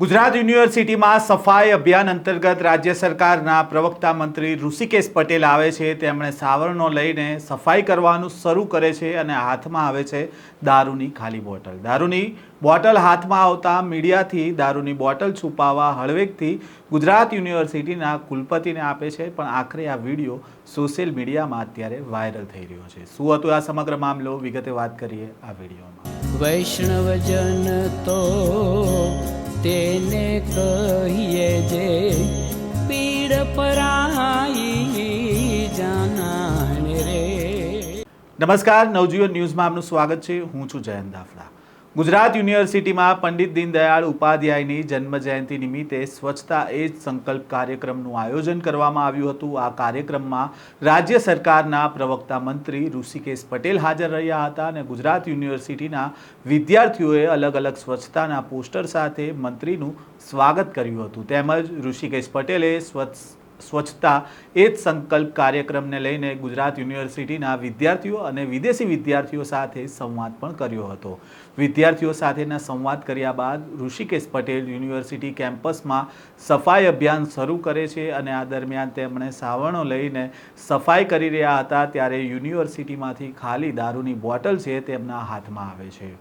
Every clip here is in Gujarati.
ગુજરાત યુનિવર્સિટીમાં સફાઈ અભિયાન અંતર્ગત રાજ્ય સરકારના પ્રવક્તા મંત્રી ઋષિકેશ પટેલ આવે છે। તેમણે સાવરણો લઈને સફાઈ કરવાનું શરૂ કરે છે અને હાથમાં આવે છે દારૂની ખાલી બોટલ। દારૂની બોટલ હાથમાં આવતા મીડિયાથી દારૂની બોટલ છુપાવવા હળવેકથી ગુજરાત યુનિવર્સિટીના કુલપતિને આપે છે, પણ આખરે આ વિડીયો સોશિયલ મીડિયામાં અત્યારે વાયરલ થઈ રહ્યો છે। શું હતું આ સમગ્ર મામલો, વિગતે વાત કરીએ આ વિડીયોમાં। વૈષ્ણવજન તો તેને કહીએ જે પીડ પરાઈ જાનાને રે। નમસ્કાર, નવજીવન ન્યૂઝમાં આપનું સ્વાગત છે। હું છું જયંત દાફડા। ગુજરાત યુનિવર્સિટીમાં પંડિત દીનદયાળ ઉપાધ્યાયની જન્મજયંતિ નિમિત્તે સ્વચ્છતા એ જ સંકલ્પ કાર્યક્રમનું આયોજન કરવામાં આવ્યું હતું। આ કાર્યક્રમમાં રાજ્ય સરકારના પ્રવક્તા મંત્રી ઋષિકેશ પટેલ હાજર રહ્યા હતા અને ગુજરાત યુનિવર્સિટીના વિદ્યાર્થીઓએ અલગ અલગ સ્વચ્છતાના પોસ્ટર સાથે મંત્રીનું સ્વાગત કર્યું હતું। તેમજ ઋષિકેશ પટેલે સ્વચ્છતા એ જ સંકલ્પ કાર્યક્રમને લઈને ગુજરાત યુનિવર્સિટીના વિદ્યાર્થીઓ અને વિદેશી વિદ્યાર્થીઓ સાથે સંવાદ પણ કર્યો હતો। વિદ્યાર્થીઓ સાથેના સંવાદ કર્યા બાદ ઋષિકેશ પટેલ યુનિવર્સિટી કેમ્પસમાં સફાઈ અભિયાન શરૂ કરે છે અને આ દરમિયાન તેમણે સાવરણો લઈને સફાઈ કરી રહ્યા હતા ત્યારે યુનિવર્સિટીમાંથી ખાલી દારૂની બોટલ છે તેમના હાથમાં આવે છે।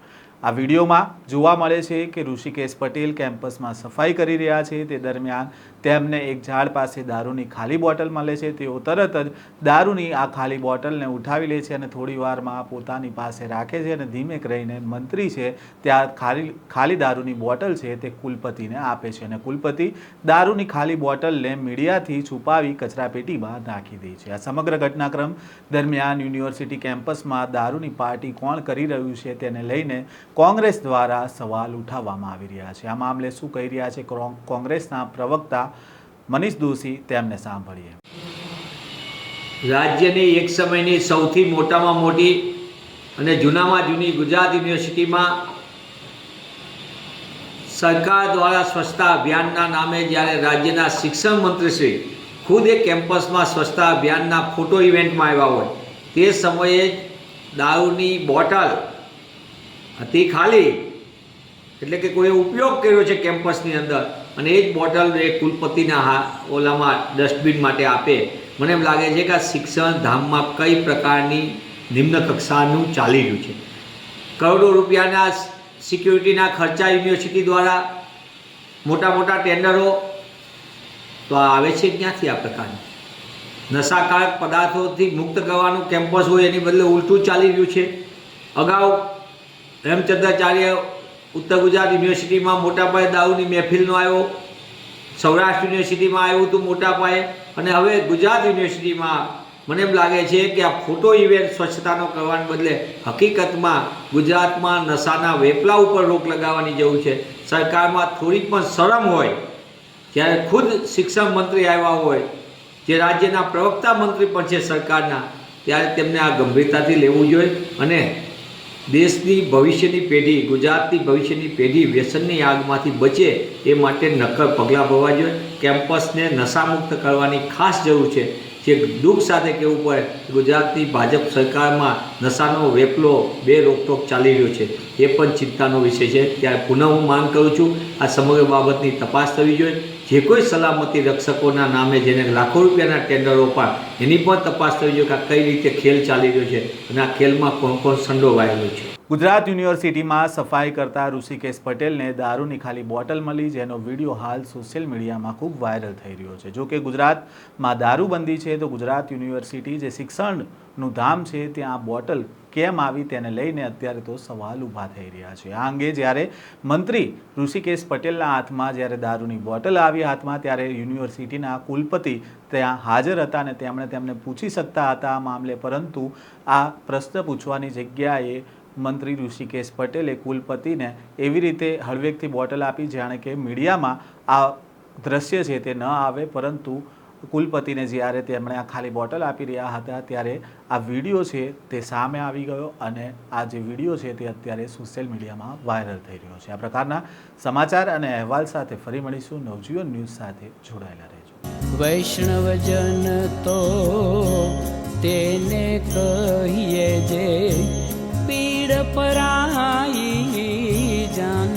આ વિડીયોમાં જોવા મળે છે કે ઋષિકેશ પટેલ કેમ્પસમાં સફાઈ કરી રહ્યા છે તે દરમિયાન તેમને એક ઝાડ પાસે દારૂની ખાલી બોટલ મળે છે। તેઓ તરત જ દારૂની આ ખાલી બોટલને ઉઠાવી લે છે અને થોડી વારમાં પોતાની પાસે રાખે છે અને ધીમેક રહીને મંત્રી છે ત્યાં ખાલી દારૂની બોટલ છે તે કુલપતિને આપે છે અને કુલપતિ દારૂની ખાલી બોટલને મીડિયાથી છુપાવી કચરાપેટીમાં નાખી દે છે। આ સમગ્ર ઘટનાક્રમ દરમિયાન યુનિવર્સિટી કેમ્પસમાં દારૂની પાર્ટી કોણ કરી રહ્યું છે તેને લઈને કોંગ્રેસ દ્વારા સવાલ ઉઠાવવામાં આવી રહ્યા છે। આ મામલે શું કહી રહ્યા છે કોંગ્રેસના પ્રવક્તા મનીષ દોશી, તેમને સાંભળીએ। રાજ્યની એક સમયની સૌથી મોટામાં મોટી અને જૂનામાં જૂની ગુજરાત યુનિવર્સિટીમાં સરકાર દ્વારા સ્વચ્છતા અભિયાનના નામે જ્યારે રાજ્યના શિક્ષણ મંત્રીશ્રી ખુદ એ કેમ્પસમાં સ્વચ્છતા અભિયાનના ફોટો ઇવેન્ટમાં આવ્યા હોય તે સમયે જ દારૂની બોટલ હતી ખાલી, એટલે કે કોઈએ ઉપયોગ કર્યો છે કેમ્પસની અંદર અને એ જ બોટલ એ કુલપતિના ઓલામાં ડસ્ટબિન માટે આપે। મને એમ લાગે છે કે આ શિક્ષણ ધામમાં કઈ પ્રકારની નિમ્ન કક્ષાનું ચાલી રહ્યું છે। કરોડો રૂપિયાના સિક્યુરિટીના ખર્ચા યુનિવર્સિટી દ્વારા મોટા મોટા ટેન્ડરો તો આવે છે ક્યાંથી? આ પ્રકારની નશાકારક પદાર્થોથી મુક્ત કરવાનું કેમ્પસ હોય એની બદલે ઉલટું ચાલી રહ્યું છે। અગાઉ હેમચંદ્રાચાર્ય ઉત્તર ગુજરાત યુનિવર્સિટીમાં મોટા પાયે દારૂની મહેફિલનો આવ્યો, સૌરાષ્ટ્ર યુનિવર્સિટીમાં આવ્યું હતું મોટા પાયે, અને હવે ગુજરાત યુનિવર્સિટીમાં મને એમ લાગે છે કે આ ફોટો ઇવેન્ટ સ્વચ્છતાનો કરવાને બદલે હકીકતમાં ગુજરાતમાં નશાના વેપલા ઉપર રોક લગાવવાની જરૂર છે। સરકારમાં થોડીક પણ શરમ હોય, જ્યારે ખુદ શિક્ષણ મંત્રી આવ્યા હોય, જે રાજ્યના પ્રવક્તા મંત્રી પણ છે સરકારના, ત્યારે તેમને આ ગંભીરતાથી લેવું જોઈએ અને દેશની ભવિષ્યની પેઢી, ગુજરાતની ભવિષ્યની પેઢી વ્યસનની આગમાંથી બચે એ માટે નક્કર પગલાં ભરવા જોઈએ। કેમ્પસને નશામુક્ત કરવાની ખાસ જરૂર છે। જે દુઃખ સાથે કહેવું પડે, ગુજરાતની ભાજપ સરકારમાં નશાનો વેપલો બે રોકટોક ચાલી રહ્યો છે, એ પણ ચિંતાનો વિષય છે। ત્યારે પુનઃ હું માંગ કરું છું આ સમગ્ર બાબતની તપાસ થવી જોઈએ। જે કોઈ સલામતી રક્ષકોના નામે જેને લાખો રૂપિયાના ટેન્ડરો પણ એની પણ તપાસ થવી જોઈએ કે આ કઈ રીતે ખેલ ચાલી રહ્યો છે અને આ ખેલમાં કોણ કોણ સંડોવાયેલું છે। ગુજરાત યુનિવર્સિટીમાં સફાઈ કરતા ઋષિકેશ પટેલને દારૂની ખાલી બોટલ મળી, જેનો વિડીયો હાલ સોશિયલ મીડિયામાં ખૂબ વાયરલ થઈ રહ્યો છે। જો કે ગુજરાતમાં દારૂબંધી છે તો ગુજરાત યુનિવર્સિટી જે શિક્ષણનું ધામ છે ત્યાં આ બોટલ કેમ આવી તેને લઈને અત્યારે તો સવાલ ઊભા થઈ રહ્યા છે। આ અંગે જ્યારે મંત્રી ઋષિકેશ પટેલના હાથમાં જ્યારે દારૂની બોટલ આવી હાથમાં, ત્યારે યુનિવર્સિટીના કુલપતિ ત્યાં હાજર હતા અને તેમણે તેમને પૂછી શકતા હતા આ મામલે, પરંતુ આ પ્રશ્ન પૂછવાની જગ્યાએ મંત્રી ઋષિકેશ પટેલે કુલપતિને એવી રીતે હળવેકથી બોટલ આપી જાણે કે મીડિયામાં આ દ્રશ્ય છે તે ન આવે, પરંતુ કુલપતિને જ્યારે તેમણે આ ખાલી બોટલ આપી રહ્યા હતા ત્યારે આ વિડીયો છે તે સામે આવી ગયો અને આ જે વિડીયો છે તે અત્યારે સોશિયલ મીડિયામાં વાયરલ થઈ રહ્યો છે। આ પ્રકારના સમાચાર અને અહેવાલ સાથે ફરી મળીશું। નવજીવન ન્યૂઝ સાથે જોડાયેલા રહેજો। વૈષ્ણવજન તો તેને કહીએ જે પીડ પરાઈ જાન।